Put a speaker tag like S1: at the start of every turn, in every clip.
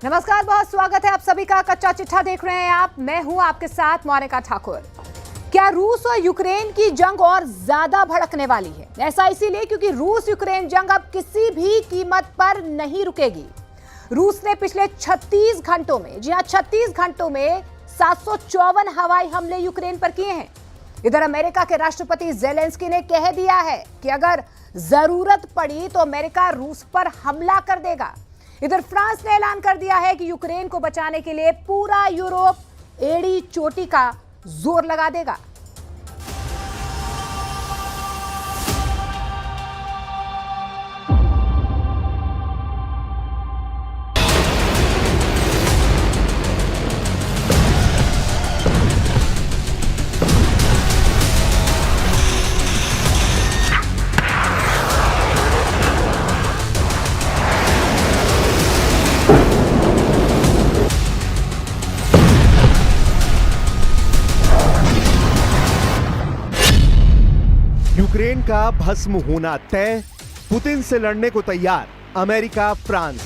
S1: नमस्कार, बहुत स्वागत है आप सभी का। कच्चा चिट्ठा देख रहे हैं आप, मैं हूं आपके साथ मोनिका ठाकुर। क्या रूस और यूक्रेन की जंग और ज्यादा भड़कने वाली है? ऐसा इसीलिए क्योंकि रूस यूक्रेन जंग अब किसी भी कीमत पर नहीं रुकेगी। रूस ने पिछले 36 घंटों में, जी हां 36 घंटों में 754 हवाई हमले यूक्रेन पर किए हैं। इधर अमेरिका के राष्ट्रपति जेलेंस्की ने कह दिया है कि अगर जरूरत पड़ी तो अमेरिका रूस पर हमला कर देगा। इधर फ्रांस ने ऐलान कर दिया है कि यूक्रेन को बचाने के लिए पूरा यूरोप एड़ी चोटी का जोर लगा देगा।
S2: यूक्रेन का भस्म होना तय, पुतिन से लड़ने को तैयार अमेरिका फ्रांस।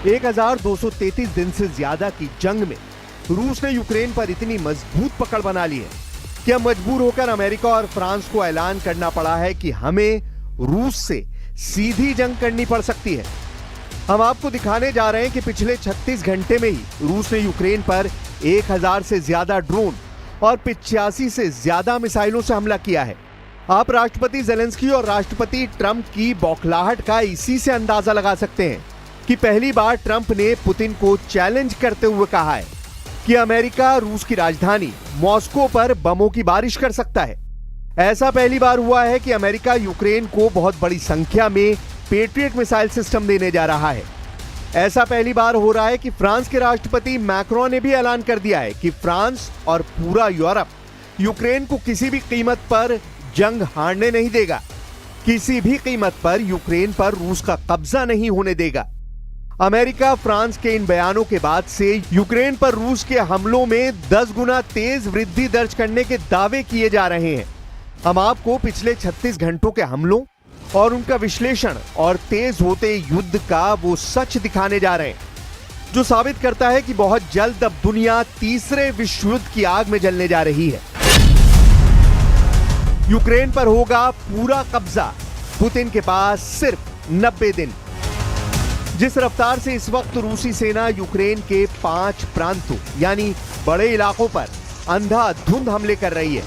S2: 1233 दिन से ज्यादा की जंग में रूस ने यूक्रेन पर इतनी मजबूत पकड़ बना ली है कि अब मजबूर होकर अमेरिका और फ्रांस को ऐलान करना पड़ा है कि हमें रूस से सीधी जंग करनी पड़ सकती है। हम आपको दिखाने जा रहे हैं कि पिछले 36 घंटे में ही रूस ने यूक्रेन पर 1000 से ज्यादा ड्रोन और 85 से ज्यादा मिसाइलों से हमला किया है। आप राष्ट्रपति जेलेंस्की और राष्ट्रपति ट्रंप की बौखलाहट का इसी से अंदाजा लगा सकते हैं कि पहली बार ट्रंप ने पुतिन को चैलेंज करते हुए कहा है कि अमेरिका रूस की राजधानी मॉस्को पर बमों की बारिश कर सकता है। ऐसा पहली बार हुआ है कि अमेरिका यूक्रेन को बहुत बड़ी संख्या में पेट्रियट मिसाइल सिस्टम देने जा रहा है। ऐसा पहली बार हो रहा है कि फ्रांस के राष्ट्रपति मैक्रोन ने भी ऐलान कर दिया है कि फ्रांस और पूरा यूरोप यूक्रेन को किसी भी कीमत पर जंग हारने नहीं देगा, किसी भी कीमत पर यूक्रेन पर रूस का कब्जा नहीं होने देगा। अमेरिका फ्रांस के इन बयानों के बाद से यूक्रेन पर रूस के हमलों में 10 गुना तेज वृद्धि दर्ज करने के दावे किए जा रहे हैं। हम आपको पिछले 36 घंटों के हमलों और उनका विश्लेषण और तेज होते युद्ध का वो सच दिखाने जा रहे हैं जो साबित करता है कि बहुत जल्द अब दुनिया तीसरे विश्व युद्ध की आग में जलने जा रही है। यूक्रेन पर होगा पूरा कब्जा, पुतिन के पास सिर्फ 90 दिन। जिस रफ्तार से इस वक्त रूसी सेना यूक्रेन के 5 प्रांतों यानी बड़े इलाकों पर अंधाधुंध हमले कर रही है,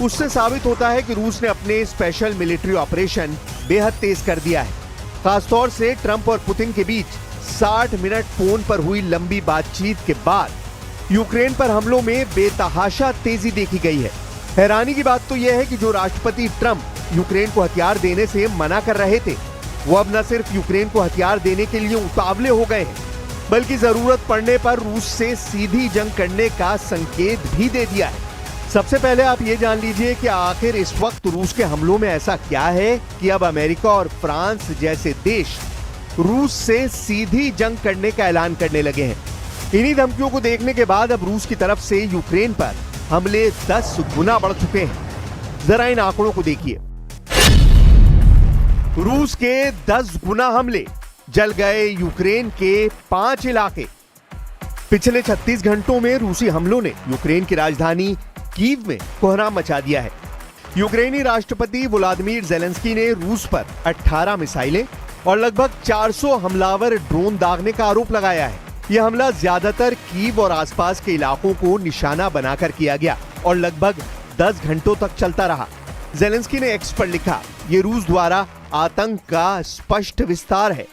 S2: उससे साबित होता है कि रूस ने अपने स्पेशल मिलिट्री ऑपरेशन बेहद तेज कर दिया है। खासतौर से ट्रंप और पुतिन के बीच 60 मिनट फोन पर हुई लंबी बातचीत के बाद यूक्रेन पर हमलों में बेतहाशा तेजी देखी गई है। हैरानी की बात तो यह है कि जो राष्ट्रपति ट्रंप यूक्रेन को हथियार देने से मना कर रहे थे, वो अब न सिर्फ यूक्रेन को हथियार देने के लिए उतावले हो गए हैं, बल्कि जरूरत पड़ने पर रूस से सीधी जंग करने का संकेत भी दे दिया है। सबसे पहले आप ये जान लीजिए कि आखिर इस वक्त रूस के हमलों में ऐसा क्या है कि अब अमेरिका और फ्रांस जैसे देश रूस से सीधी जंग करने का ऐलान करने लगे हैं। इन्हीं धमकियों को देखने के बाद अब रूस की तरफ से यूक्रेन पर हमले 10 गुना बढ़ चुके हैं। जरा इन आंकड़ों को देखिए। रूस के 10 गुना हमले, जल गए यूक्रेन के 5 इलाके। पिछले 36 घंटों में रूसी हमलों ने यूक्रेन की राजधानी कीव में कोहराम मचा दिया है। यूक्रेनी राष्ट्रपति व्लादिमीर जेलेंस्की ने रूस पर 18 मिसाइलें और लगभग 400 हमलावर ड्रोन दागने का आरोप लगाया है। यह हमला ज्यादातर कीव और आसपास के इलाकों को निशाना बनाकर किया गया और लगभग 10 घंटों तक चलता रहा। जेलेंस्की ने एक्स पर लिखा, ये रूस द्वारा आतंक का स्पष्ट विस्तार है।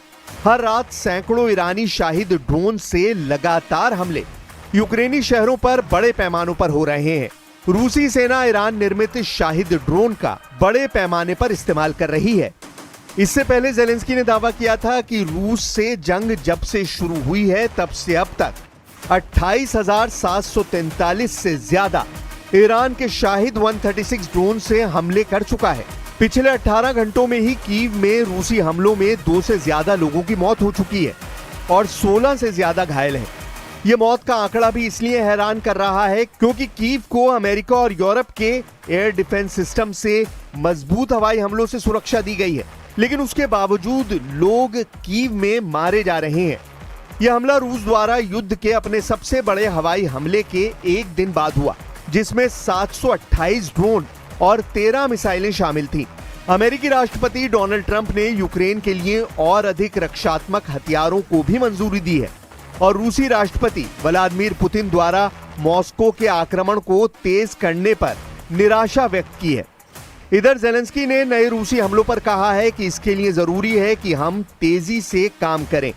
S2: हर रात सैकड़ों ईरानी शाहिद ड्रोन से लगातार हमले यूक्रेनी शहरों पर बड़े पैमानों पर हो रहे हैं। रूसी सेना ईरान निर्मित शाहिद ड्रोन का बड़े पैमाने पर इस्तेमाल कर रही है। इससे पहले जेलेंस्की ने दावा किया था कि रूस से जंग जब से शुरू हुई है तब से अब तक 28,743 से ज्यादा ईरान के शाहिद 136 ड्रोन से हमले कर चुका है। पिछले 18 घंटों में ही कीव में रूसी हमलों में 2 से ज्यादा लोगों की मौत हो चुकी है और 16 से ज्यादा घायल हैं। ये मौत का आंकड़ा भी इसलिए हैरान कर रहा है क्योंकि कीव को अमेरिका और यूरोप के एयर डिफेंस सिस्टम से मजबूत हवाई हमलों से सुरक्षा दी गई है, लेकिन उसके बावजूद लोग कीव में मारे जा रहे हैं। यह हमला रूस द्वारा युद्ध के अपने सबसे बड़े हवाई हमले के एक दिन बाद हुआ, जिसमें 728 ड्रोन और 13 मिसाइलें शामिल थीं। अमेरिकी राष्ट्रपति डोनाल्ड ट्रंप ने यूक्रेन के लिए और अधिक रक्षात्मक हथियारों को भी मंजूरी दी है और रूसी राष्ट्रपति व्लादिमीर पुतिन द्वारा मॉस्को के आक्रमण को तेज करने पर निराशा व्यक्त की है। इधर जेलेंस्की ने नए रूसी हमलों पर कहा है कि इसके लिए जरूरी है कि हम तेजी से काम करें।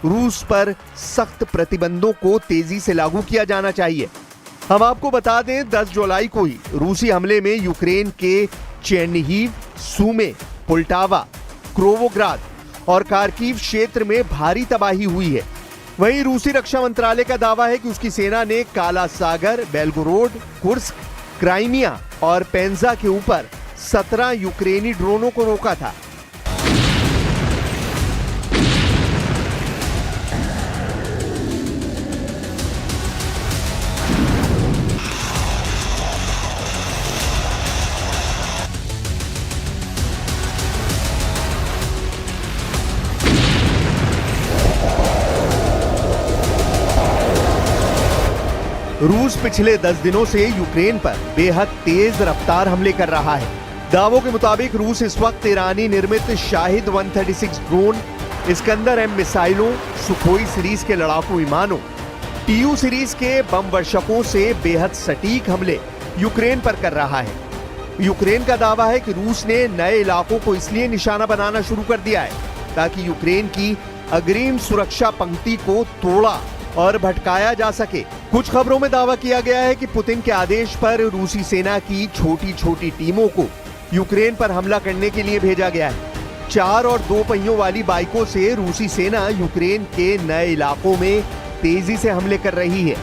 S2: रूस पर सख्त प्रतिबंधों को तेजी से लागू किया जाना चाहिए। हम आपको बता दें 10 जुलाई को ही रूसी हमले में यूक्रेन के चेर्निहिव, सूमे, पोल्टावा, क्रोवोग्राद और खार्किव क्षेत्र में भारी तबाही हुई है। वहीं रूसी रक्षा मंत्रालय का दावा है कि उसकी सेना ने काला सागर, बेलगोरोड, कुर्स्क, क्राइमिया और पेंजा के ऊपर 17 यूक्रेनी ड्रोनों को रोका था। रूस पिछले 10 दिनों से यूक्रेन पर बेहद तेज रफ्तार हमले कर रहा है। दावों के मुताबिक रूस इस वक्त ईरानी निर्मित शाहिद 136 ड्रोन, इस्कंदर एम मिसाइलों, सुखोई सीरीज के लड़ाकू विमानों, टीयू सीरीज के बम वर्षकों से बेहद सटीक हमले यूक्रेन पर कर रहा है। यूक्रेन का दावा है कि रूस ने नए इलाकों को इसलिए निशाना बनाना शुरू कर दिया है ताकि यूक्रेन की अग्रिम सुरक्षा पंक्ति को तोड़ा और भटकाया जा सके। कुछ खबरों में दावा किया गया है कि पुतिन के आदेश पर रूसी सेना की छोटी छोटी टीमों को यूक्रेन पर हमला करने के लिए भेजा गया है। 4 और 2 पहियों वाली बाइकों से रूसी सेना यूक्रेन के नए इलाकों में तेजी से हमले कर रही है,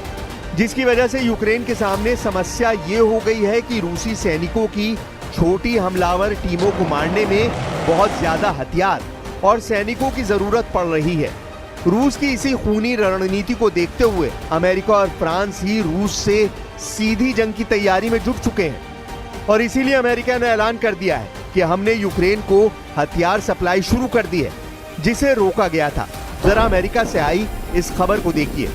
S2: जिसकी वजह से यूक्रेन के सामने समस्या ये हो गई है कि रूसी सैनिकों की छोटी हमलावर टीमों को मारने में बहुत ज्यादा हथियार और सैनिकों की जरूरत पड़ रही है। रूस की इसी खूनी रणनीति को देखते हुए अमेरिका और फ्रांस ही रूस से सीधी जंग की तैयारी में जुट चुके हैं और इसीलिए अमेरिका ने ऐलान कर दिया है कि हमने यूक्रेन को हथियार सप्लाई शुरू कर दी है, जिसे रोका गया था। जरा अमेरिका से आई इस खबर को देखिए।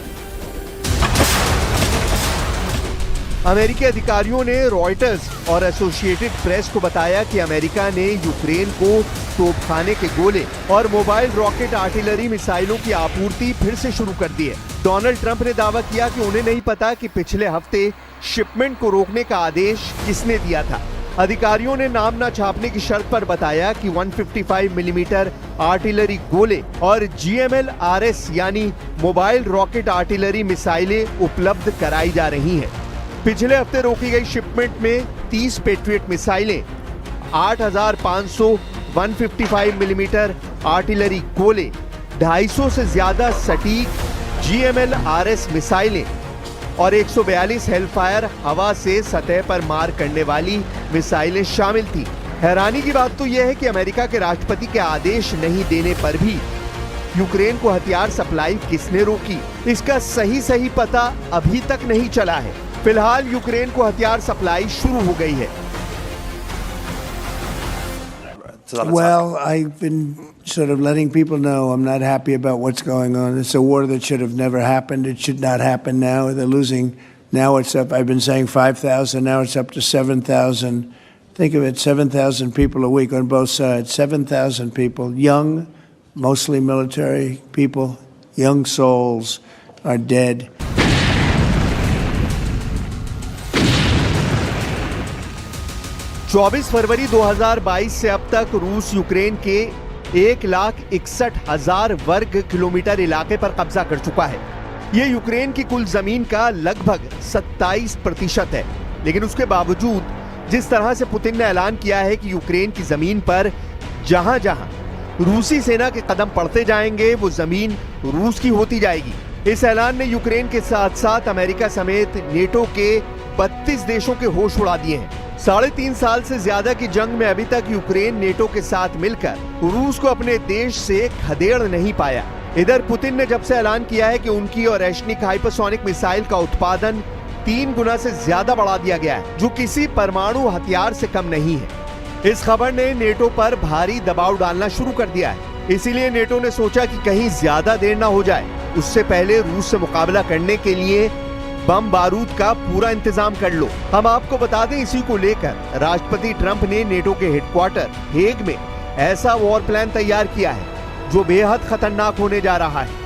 S2: अमेरिकी अधिकारियों ने रॉयटर्स और एसोसिएटेड प्रेस को बताया कि अमेरिका ने यूक्रेन को तोपखाने के गोले और मोबाइल रॉकेट आर्टिलरी मिसाइलों की आपूर्ति फिर से शुरू कर दी है। डोनाल्ड ट्रंप ने दावा किया कि उन्हें नहीं पता कि पिछले हफ्ते शिपमेंट को रोकने का आदेश किसने दिया था। अधिकारियों ने नाम न छापने की शर्त पर बताया कि 155 मिलीमीटर आर्टिलरी गोले और GMLRS यानी मोबाइल रॉकेट आर्टिलरी मिसाइलें उपलब्ध कराई जा रही हैं। पिछले हफ्ते रोकी गई शिपमेंट में 30 पेट्रियट मिसाइलें, 8,500 155 मिलीमीटर आर्टिलरी गोले, 250 से ज्यादा सटीक GMLRS मिसाइलें और 142 हेलफायर हवा से सतह पर मार करने वाली मिसाइलें शामिल थी। हैरानी की बात तो यह है कि अमेरिका के राष्ट्रपति के आदेश नहीं देने पर भी यूक्रेन को हथियार सप्लाई किसने रोकी, इसका सही पता अभी तक नहीं चला है। फिलहाल यूक्रेन को हथियार सप्लाई शुरू हो गई है।
S3: Well, I've been sort of letting people know I'm not happy about what's going on. It's a war that should have never happened. It should not happen now. They're losing. Now it's up. I've been saying 5,000. Now it's up to 7,000. Think of it, 7,000 people a week on both sides. 7,000 people, young, mostly military people, young souls are dead.
S2: चौबीस फरवरी 2022 से अब तक रूस Ukraine के 1,61,000 वर्ग kilometre इलाके पर कब्जा कर चुका है। ये यूक्रेन की कुल जमीन का लगभग 27% है। लेकिन उसके बावजूद जिस तरह से पुतिन ने ऐलान किया है कि यूक्रेन की जमीन पर जहां जहां रूसी सेना के कदम पड़ते जाएंगे वो जमीन रूस की होती जाएगी। इस ऐलान ने यूक्रेन के साथ साथ अमेरिका समेत नेटो के 32 देशों के होश उड़ा दिए हैं। 3.5 साल से ज्यादा की जंग में अभी तक यूक्रेन नेटो के साथ मिलकर रूस को अपने देश से खदेड़ नहीं पाया। इधर पुतिन ने जब से ऐलान किया है कि उनकी और रेशनिक हाइपरसोनिक मिसाइल का उत्पादन 3 गुना से ज्यादा बढ़ा दिया गया है, जो किसी परमाणु हथियार से कम नहीं है। इस खबर ने नेटो पर भारी दबाव डालना शुरू कर दिया है। इसीलिए नेटो ने सोचा कि कहीं ज्यादा देर ना हो जाए उससे पहले रूस से मुकाबला करने के लिए बम बारूद का पूरा इंतजाम कर लो। हम आपको बता दें, इसी को लेकर राष्ट्रपति ट्रंप ने नेटो के हेडक्वार्टर हेग में ऐसा वॉर प्लान तैयार किया है जो बेहद खतरनाक होने जा रहा है।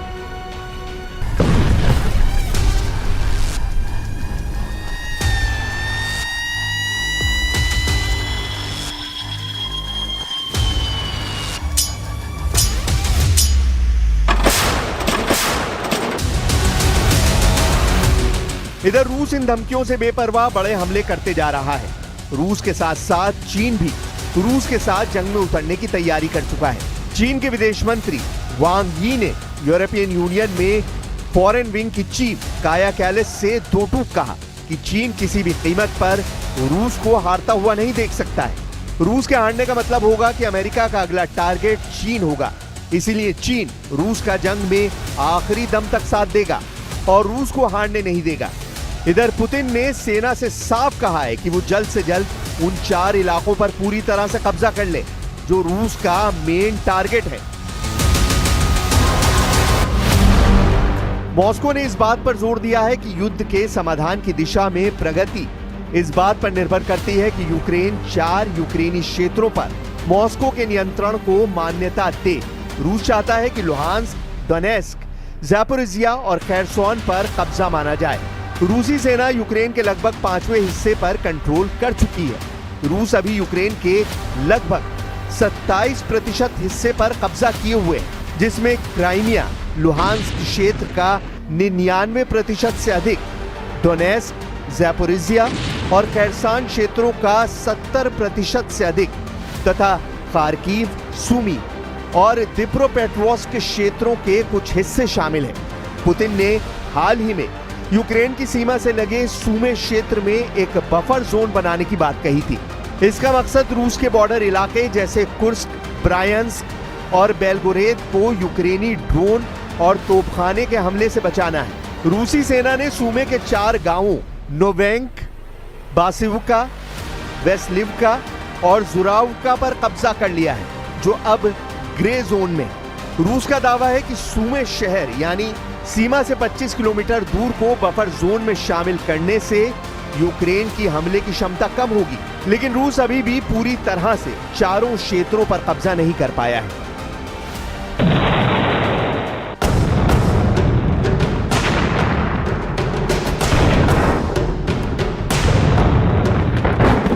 S2: इधर रूस इन धमकियों से बेपरवाह बड़े हमले करते जा रहा है। रूस के साथ साथ चीन भी रूस के साथ जंग में उतरने की तैयारी कर चुका है। चीन के विदेश मंत्री वांग यी ने यूरोपियन यूनियन में फॉरेन विंग की चीफ काया कैलिस से दो टूक कहा कि चीन किसी भी कीमत पर रूस को हारता हुआ नहीं देख सकता है। रूस के हारने का मतलब होगा कि अमेरिका का अगला टारगेट चीन होगा। इसीलिए चीन रूस का जंग में आखिरी दम तक साथ देगा और रूस को हारने नहीं देगा। इधर पुतिन ने सेना से साफ कहा है कि वो जल्द से जल्द उन 4 इलाकों पर पूरी तरह से कब्जा कर ले जो रूस का मेन टारगेट है। मॉस्को ने इस बात पर जोर दिया है कि युद्ध के समाधान की दिशा में प्रगति इस बात पर निर्भर करती है कि यूक्रेन 4 यूक्रेनी क्षेत्रों पर मॉस्को के नियंत्रण को मान्यता दे। रूस चाहता है कि लुहांस्क, डोनेस्क, ज़ैपोरिज़िया और खेरसोन पर कब्जा माना जाए। रूसी सेना यूक्रेन के लगभग 5वें हिस्से पर कंट्रोल कर चुकी है। रूस अभी यूक्रेन के लगभग 27% हिस्से पर कब्जा किए हुए हैं, जिसमें क्राइमिया, लुहांस्क क्षेत्र का 99% से अधिक, डोनेस्क, ज़ैपोरिज़िया और खेरसन क्षेत्रों का 70% से अधिक तथा खार्किव, सुमी और दिप्रोपेट्रोव्स्क के क्षेत्रों के कुछ हिस्से शामिल हैं। पुतिन ने हाल ही में यूक्रेन की सीमा से लगे सुमे क्षेत्र में एक बफर जोन बनाने की बात कही थी। इसका मकसद रूस के बॉर्डर इलाके जैसे कुर्स्क, ब्रायंस्क और बेलगोरेद को यूक्रेनी ड्रोन और तोपखाने के हमले से बचाना है। रूसी सेना ने सुमे के 4 गांवों नोवेंक, बासिवका, वेस्लिवका और जुरावका पर कब्जा कर लिया है, जो अब ग्रे जोन में। रूस का दावा है कि सुमे शहर यानी सीमा से 25 किलोमीटर दूर को बफर जोन में शामिल करने से यूक्रेन की हमले की क्षमता कम होगी, लेकिन रूस अभी भी पूरी तरह से चारों क्षेत्रों पर कब्जा नहीं कर पाया है।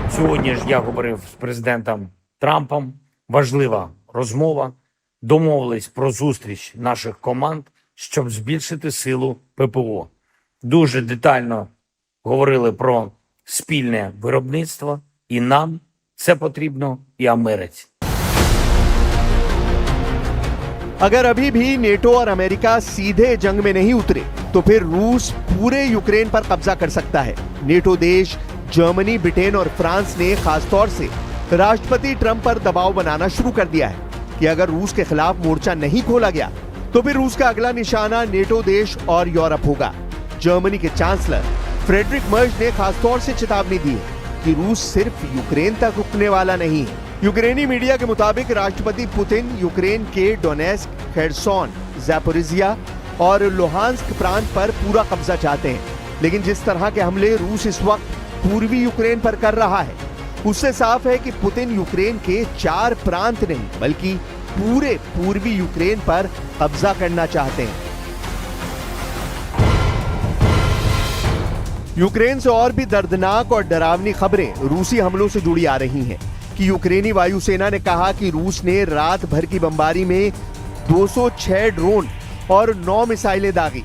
S4: Сьогодні ж я говорив з президентом Трампом. Важлива розмова. Домовились про зустріч наших команд, щоб збільшити силу ППО. Дуже детально говорили про спільне виробництво. І нам це потрібно, і Америці.
S2: अगर अभी भी नेटो और अमेरिका सीधे जंग में नहीं उतरे तो फिर रूस पूरे यूक्रेन पर कब्जा कर सकता है। नेटो देश जर्मनी, ब्रिटेन और फ्रांस ने खासतौर से राष्ट्रपति ट्रंप पर दबाव बनाना शुरू कर दिया है कि अगर रूस के खिलाफ मोर्चा नहीं खोला गया तो फिर रूस का अगला निशाना नेटो देश और यूरोप होगा। जर्मनी के चांसलर फ्रेडरिक मर्ज ने खासतौर से चेतावनी दी है कि रूस सिर्फ यूक्रेन तक रुकने वाला नहीं है। यूक्रेनी मीडिया के मुताबिक राष्ट्रपति पुतिन यूक्रेन के डोनेस्क, खेरसोन, ज़ैपोरिज़िया और लुहांस्क प्रांत पर पूरा कब्जा चाहते हैं, लेकिन जिस तरह के हमले रूस इस वक्त पूर्वी यूक्रेन पर कर रहा है, उससे साफ है कि पुतिन यूक्रेन के 4 प्रांत नहीं बल्कि पूरे पूर्वी यूक्रेन पर कब्जा करना चाहते हैं। यूक्रेन से और भी दर्दनाक और डरावनी खबरें रूसी हमलों से जुड़ी आ रही हैं कि यूक्रेनी वायुसेना ने कहा कि रूस ने रात भर की बमबारी में 206 ड्रोन और 9 मिसाइलें दागी।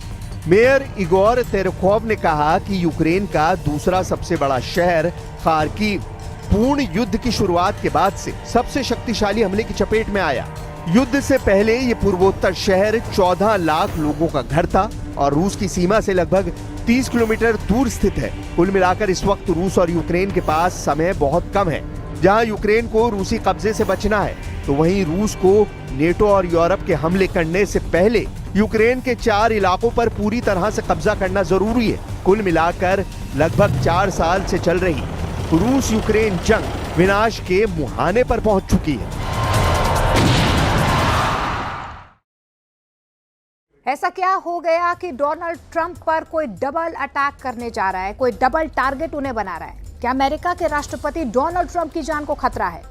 S2: मेयर इगोर तेरेखोव ने कहा कि यूक्रेन का दूसरा सबसे बड़ा शहर खार्किव पूर्ण युद्ध की शुरुआत के बाद से सबसे शक्तिशाली हमले की चपेट में आया। युद्ध से पहले ये पूर्वोत्तर शहर 14 लाख लोगों का घर था और रूस की सीमा से लगभग 30 किलोमीटर दूर स्थित है। कुल मिलाकर इस वक्त रूस और यूक्रेन के पास समय बहुत कम है। जहां यूक्रेन को रूसी कब्जे से बचना है तो वहीं रूस को नेटो और यूरोप के हमले करने से पहले यूक्रेन के 4 इलाकों पर पूरी तरह से कब्जा करना जरूरी है। कुल मिलाकर लगभग 4 साल से चल रही रूस यूक्रेन जंग विनाश के मुहाने पर पहुंच चुकी है।
S1: ऐसा क्या हो गया कि डोनाल्ड ट्रंप पर कोई डबल अटैक करने जा रहा है, कोई डबल टारगेट उन्हें बना रहा है? क्या अमेरिका के राष्ट्रपति डोनाल्ड ट्रंप की जान को खतरा है?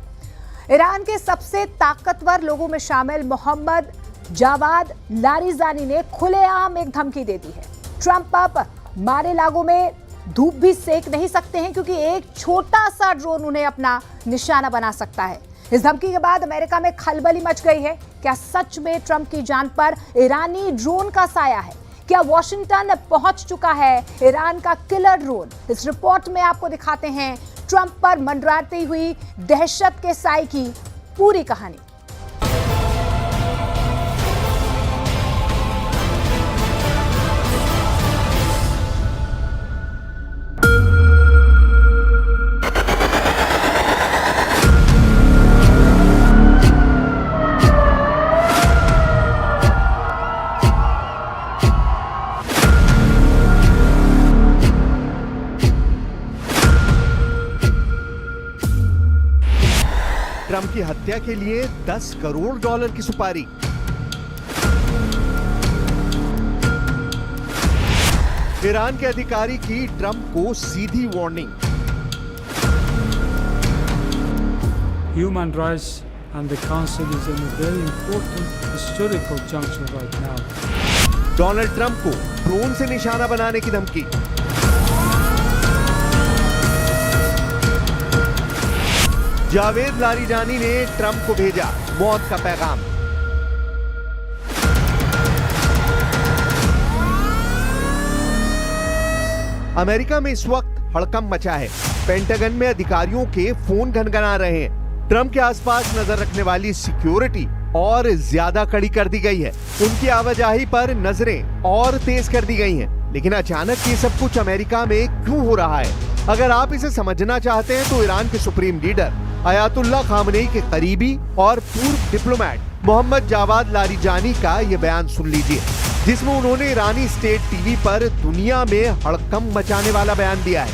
S1: ईरान के सबसे ताकतवर लोगों में शामिल मोहम्मद जावाद लारिजानी ने खुलेआम एक धमकी दे दी है। ट्रंप अब मारे-लागो में धूप भी सेक नहीं सकते हैं क्योंकि एक छोटा सा ड्रोन उन्हें अपना निशाना बना सकता है। इस धमकी के बाद अमेरिका में खलबली मच गई है। क्या सच में ट्रंप की जान पर ईरानी ड्रोन का साया है? क्या वॉशिंगटन पहुंच चुका है ईरान का किलर ड्रोन? इस रिपोर्ट में आपको दिखाते हैं ट्रंप पर मंडराती हुई दहशत के साए की पूरी कहानी।
S2: ट्रंप की हत्या के लिए $10 करोड़ की सुपारी। ईरान के अधिकारी की ट्रंप को सीधी warning.
S5: Human rights and the council is in a very important historical juncture right now.
S2: Donald Trump को ड्रोन से निशाना बनाने की धमकी। जावेद लारिजानी ने ट्रंप को भेजा मौत का पैगाम। अमेरिका में इस वक्त हड़कंप मचा है। पेंटागन में अधिकारियों के फोन घनघना रहे हैं। ट्रंप के आसपास नजर रखने वाली सिक्योरिटी और ज्यादा कड़ी कर दी गई है। उनकी आवाजाही पर नजरें और तेज कर दी गई हैं। लेकिन अचानक ये सब कुछ अमेरिका में क्यों हो रहा है? अगर आप इसे समझना चाहते हैं तो ईरान के सुप्रीम लीडर अयातुल्ला खामनेई के करीबी और पूर्व डिप्लोमेट मोहम्मद जावाद लारिजानी का ये बयान सुन लीजिए, जिसमें उन्होंने ईरानी स्टेट टीवी पर दुनिया में हड़कंप मचाने वाला बयान दिया है।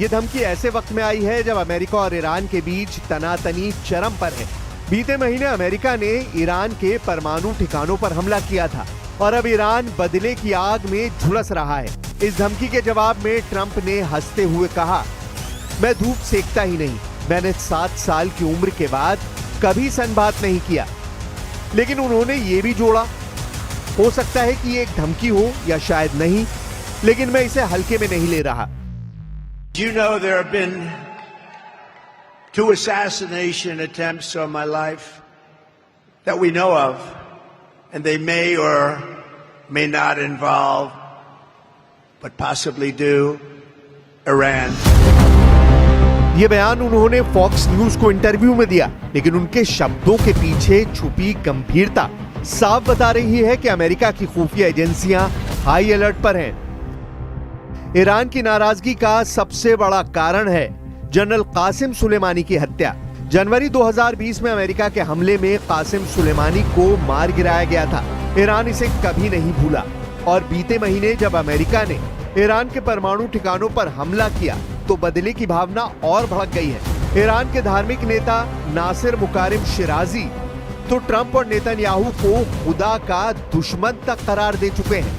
S2: ये धमकी ऐसे वक्त में आई है जब अमेरिका और ईरान के बीच तनातनी चरम पर है। बीते महीने अमेरिका ने ईरान के परमाणु ठिकानों पर हमला किया था और अब ईरान बदले की आग में झुलस रहा है। इस धमकी के जवाब में ट्रंप ने हंसते हुए कहा, मैं धूप सेकता ही नहीं, मैंने 7 साल की उम्र के बाद कभी सनबात नहीं किया। लेकिन उन्होंने ये भी जोड़ा, हो सकता है कि ये एक धमकी हो या शायद नहीं, लेकिन मैं इसे हल्के में नहीं ले रहा।
S3: You know, there have been 2 assassination attempts on my life that we know of, and they may or may not involve, but possibly do, Iran.
S2: ये बयान उन्होंने फॉक्स न्यूज को इंटरव्यू में दिया, लेकिन उनके शब्दों के पीछे छुपी गंभीरता साफ बता रही है कि अमेरिका की खुफिया एजेंसियां हाई अलर्ट पर हैं। ईरान की नाराजगी का सबसे बड़ा कारण है जनरल कासिम सुलेमानी की हत्या। जनवरी 2020 में अमेरिका के हमले में कासिम सुलेमानी को मार गिराया गया था। ईरान इसे कभी नहीं भूला और बीते महीने जब अमेरिका ने ईरान के परमाणु ठिकानों पर हमला किया तो बदले की भावना और भड़क गई है। ईरान के धार्मिक नेता नासिर मुकारिम शिराजी तो ट्रंप और नेतन्याहू को खुदा का दुश्मन तक करार दे चुके हैं।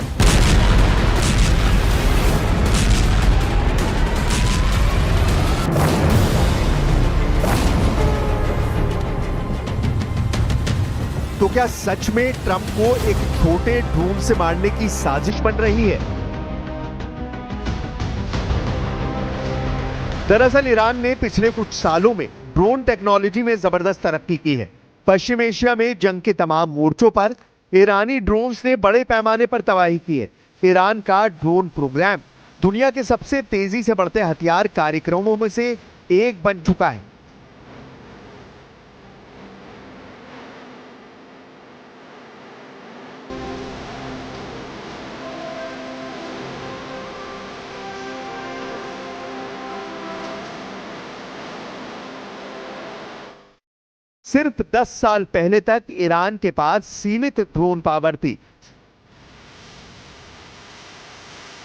S2: तो क्या सच में ट्रंप को एक छोटे ड्रोन से मारने की साजिश बन रही है? दरअसल ईरान ने पिछले कुछ सालों में ड्रोन टेक्नोलॉजी में जबरदस्त तरक्की की है। पश्चिम एशिया में जंग के तमाम मोर्चों पर ईरानी ड्रोन्स ने बड़े पैमाने पर तबाही की है। ईरान का ड्रोन प्रोग्राम दुनिया के सबसे तेजी से बढ़ते हथियार कार्यक्रमों में से एक बन चुका है। सिर्फ 10 साल पहले तक ईरान के पास सीमित ड्रोन पावर थी,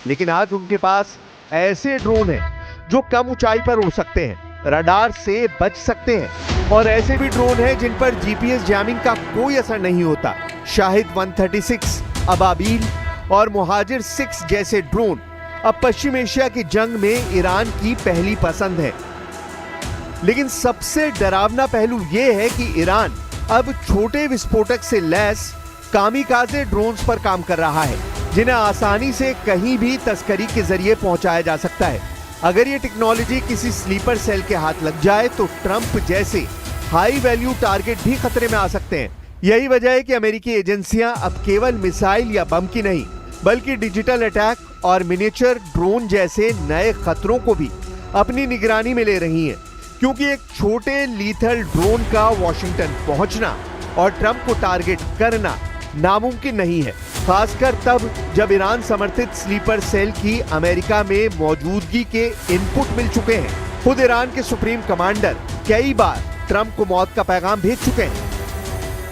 S2: लेकिन आज उनके पास ऐसे ड्रोन हैं जो कम ऊंचाई पर उड़ सकते हैं, रडार से बच सकते हैं, और ऐसे भी ड्रोन हैं जिन पर जीपीएस जैमिंग का कोई असर नहीं होता। शाहिद 136, अबाबील और मुहाजिर 6 जैसे ड्रोन अब पश्चिम एशिया की जंग में ईरान की पहली पसंद है। लेकिन सबसे डरावना पहलू यह है कि ईरान अब छोटे विस्फोटक से लैस कामिकाज़े ड्रोन्स पर काम कर रहा है, जिन्हें आसानी से कहीं भी तस्करी के जरिए पहुंचाया जा सकता है। अगर ये टेक्नोलॉजी किसी स्लीपर सेल के हाथ लग जाए तो ट्रंप जैसे हाई वैल्यू टारगेट भी खतरे में आ सकते हैं। यही वजह है कि अमेरिकी एजेंसियां अब केवल मिसाइल या बम की नहीं, बल्कि डिजिटल अटैक और मिनिएचर ड्रोन जैसे नए खतरों को भी अपनी निगरानी में ले रही हैं, क्योंकि एक छोटे लीथल ड्रोन का वॉशिंगटन पहुंचना और ट्रंप को टारगेट करना नामुमकिन नहीं है, खासकर तब जब ईरान समर्थित स्लीपर सेल की अमेरिका में मौजूदगी के इनपुट मिल चुके हैं। खुद ईरान के सुप्रीम कमांडर कई बार ट्रंप को मौत का पैगाम भेज चुके हैं।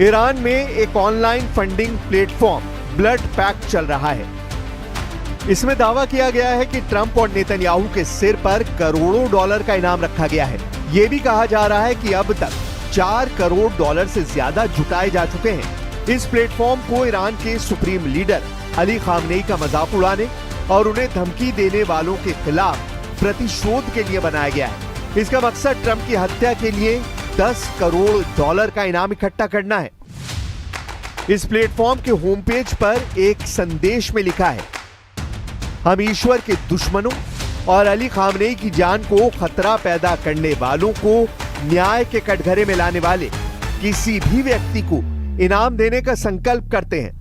S2: ईरान में एक online funding platform blood pact चल रहा है। इसमें दावा किया गया है कि ट्रंप और नेतन्याहू के सिर पर करोड़ों डॉलर का इनाम रखा गया है। यह भी कहा जा रहा है कि अब तक 4 करोड़ डॉलर से ज्यादा जुटाए जा चुके हैं। इस प्लेटफॉर्म को ईरान के सुप्रीम लीडर अली खामनेई का मजाक उड़ाने और उन्हें धमकी देने वालों के खिलाफ प्रतिशोध के लिए बनाया गया है। इसका मकसद ट्रंप की हत्या के लिए 10 करोड़ डॉलर का इनाम इकट्ठा करना है। इस प्लेटफॉर्म के होम पेज पर एक संदेश में लिखा है, हम ईश्वर के दुश्मनों और अली खामनेई की जान को खतरा पैदा करने वालों को न्याय के कटघरे में लाने वाले किसी भी व्यक्ति को इनाम देने का संकल्प करते हैं।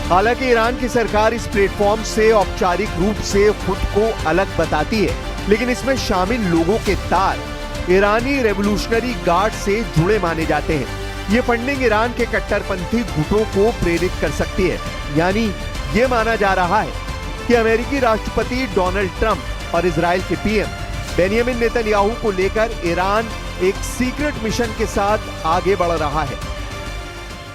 S2: हालांकि ईरान की सरकार इस प्लेटफॉर्म से औपचारिक रूप से खुद को अलग बताती है, लेकिन इसमें शामिल लोगों के तार ईरानी रेवोल्यूशनरी गार्ड से जुड़े माने जाते हैं। ये फंडिंग ईरान के कट्टरपंथी गुटों को प्रेरित कर सकती है। यानी ये माना जा रहा है कि अमेरिकी राष्ट्रपति डोनाल्ड ट्रंप और इजराइल के पीएम बेनियामिन नेतन्याहू को लेकर ईरान एक सीक्रेट मिशन के साथ आगे बढ़ रहा है।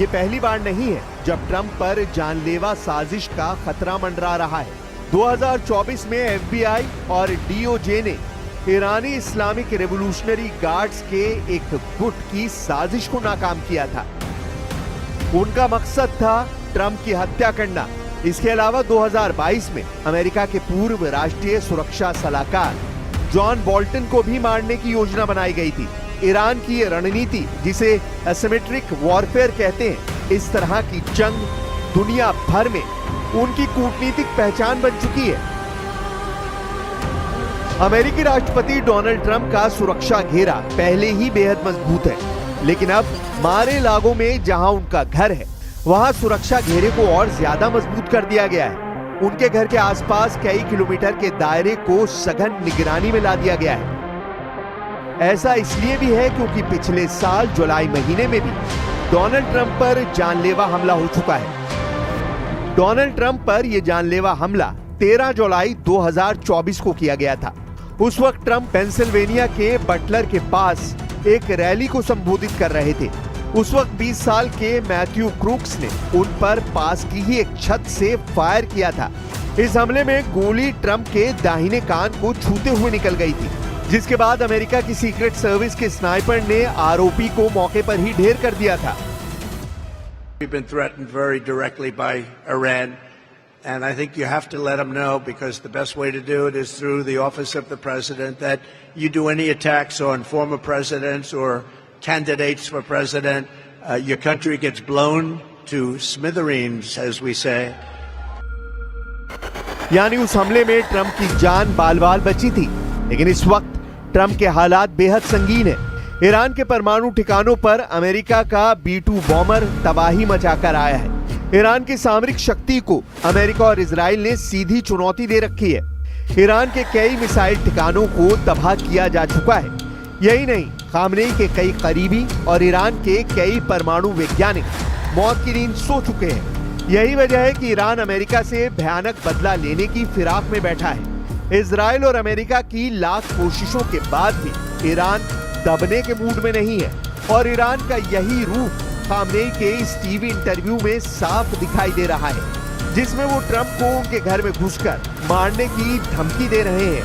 S2: ये पहली बार नहीं है जब ट्रंप पर जानलेवा साजिश का खतरा मंडरा रहा है। 2024 में एफबीआई और डीओजे ने ईरानी इस्लामिक रेवोल्यूशनरी गार्ड्स के एक गुट की साजिश को नाकाम किया था। उनका मकसद था ट्रंप की हत्या करना। इसके अलावा 2022 में अमेरिका के पूर्व राष्ट्रीय सुरक्षा सलाहकार जॉन बोल्टन को भी मारने की योजना बनाई गई थी। ईरान की ये रणनीति, जिसे एसिमेट्रिक वॉरफेयर कहते हैं, इस तरह की जंग दुनिया भर में उनकी कूटनीतिक पहचान बन चुकी है। अमेरिकी राष्ट्रपति डोनाल्ड ट्रंप का सुरक्षा घेरा पहले ही बेहद मजबूत है, लेकिन अब मारे लागो में जहां उनका घर है वहां सुरक्षा घेरे को और ज्यादा मजबूत कर दिया गया है। उनके घर के आसपास कई किलोमीटर के दायरे को सघन निगरानी में ला दिया गया है। ऐसा इसलिए भी है क्योंकि पिछले साल जुलाई महीने में भी डोनाल्ड ट्रंप पर जानलेवा हमला हो चुका है। डोनाल्ड ट्रंप पर यह जानलेवा हमला 13 जुलाई 2024 को किया गया था। उस वक्त ट्रंप पेंसिल्वेनिया के बटलर के पास एक रैली को संबोधित कर रहे थे। उस वक्त 20 साल के मैथ्यू क्रूक्स ने उन पर पास की ही एक छत से फायर किया था। इस हमले में गोली ट्रंप के दाहिने कान को छूते हुए निकल गई थी, जिसके बाद अमेरिका की सीक्रेट सर्विस के स्नाइपर ने आरोपी को मौके पर ही ढेर कर दिया था।
S3: We've been threatened very directly by Iran, and I think you have to let them know, because the best way to do it is through the office of the president, that you do any attacks on former presidents or candidates for president, your country gets blown to smithereens, as we say.
S2: यानी उस हमले में Trump की जान बाल बाल बची थी, लेकिन इस वक्त ट्रंप के हालात बेहद संगीन है। ईरान के परमाणु ठिकानों पर अमेरिका का B-2 बॉम्बर तबाही मचाकर आया है। ईरान की सामरिक शक्ति को अमेरिका और इजराइल ने सीधी चुनौती दे रखी है। ईरान के कई मिसाइल ठिकानों को तबाह किया जा चुका है। यही नहीं, खामनेई के कई करीबी और ईरान के कई परमाणु वैज्ञानिक मौत की नींद सो चुके हैं। यही वजह है कि ईरान अमेरिका से भयानक बदला लेने की फिराक में बैठा है। इजराइल और अमेरिका की लाख कोशिशों के बाद भी ईरान दबने के मूड में नहीं है, और ईरान का यही रूप खामनेई के इस टीवी इंटरव्यू में साफ दिखाई दे रहा है, जिसमें वो ट्रंप को उनके घर में घुसकर मारने की धमकी दे रहे हैं।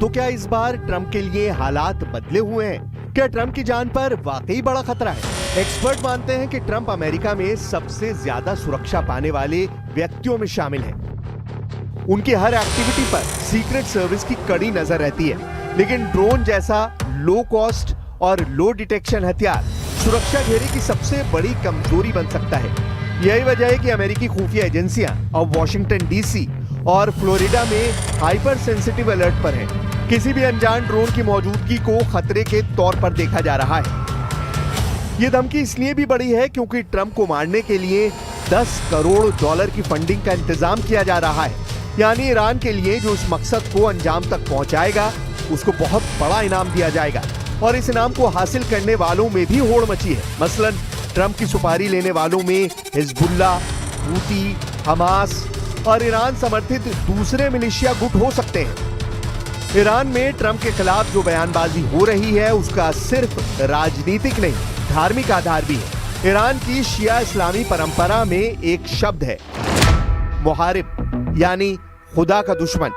S2: तो क्या इस बार ट्रंप के लिए हालात बदले हुए हैं? क्या ट्रंप की जान पर वाकई बड़ा खतरा है? एक्सपर्ट मानते हैं कि ट्रंप अमेरिका में सबसे ज्यादा सुरक्षा पाने वाले व्यक्तियों में शामिल हैं। उनकी हर एक्टिविटी पर सीक्रेट सर्विस की कड़ी नजर रहती है, लेकिन ड्रोन जैसा लो कॉस्ट और लो डिटेक्शन हथियार सुरक्षा घेरे की सबसे बड़ी कमजोरी बन सकता है। यही वजह है कि अमेरिकी खुफिया एजेंसियां अब वॉशिंगटन डीसी और फ्लोरिडा में हाइपर सेंसिटिव अलर्ट पर हैं। किसी भी अनजान ड्रोन की मौजूदगी को खतरे के तौर पर देखा जा रहा है। ये धमकी इसलिए भी बड़ी है क्योंकि ट्रंप को मारने के लिए $10 करोड़ की फंडिंग का इंतजाम किया जा रहा है। यानी ईरान के लिए जो इस मकसद को अंजाम तक पहुंचाएगा, उसको बहुत बड़ा इनाम दिया जाएगा, और इस इनाम को हासिल करने वालों में भी होड़ मची है। मसलन ट्रंप की सुपारी लेने वालों में हिजबुल्लाह, हूती, हमास और ईरान समर्थित दूसरे मिलिशिया गुट हो सकते हैं। ईरान में ट्रंप के खिलाफ जो बयानबाजी हो रही है, उसका सिर्फ राजनीतिक नहीं, धार्मिक आधार भी है। ईरान की शिया इस्लामी परंपरा में एक शब्द है, मुहारिब, यानी खुदा का दुश्मन।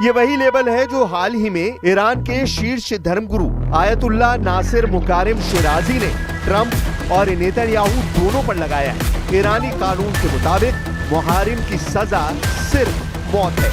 S2: ये वही लेबल है जो हाल ही में ईरान के शीर्ष धर्मगुरु आयतुल्लाह नासिर मुकारिम शिराजी ने ट्रंप और नेतन्याहू दोनों पर लगाया है। ईरानी कानून के मुताबिक मुहारिम की सजा सिर्फ मौत है।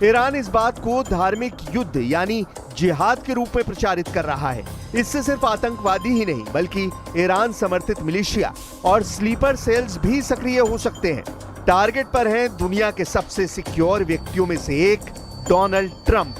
S2: ईरान इस बात को धार्मिक युद्ध यानी जिहाद के रूप में प्रचारित कर रहा है। इससे सिर्फ आतंकवादी ही नहीं, बल्कि ईरान समर्थित मिलिशिया और स्लीपर सेल्स भी सक्रिय हो सकते हैं। टारगेट पर हैं दुनिया के सबसे सिक्योर व्यक्तियों में से एक डोनाल्ड ट्रंप।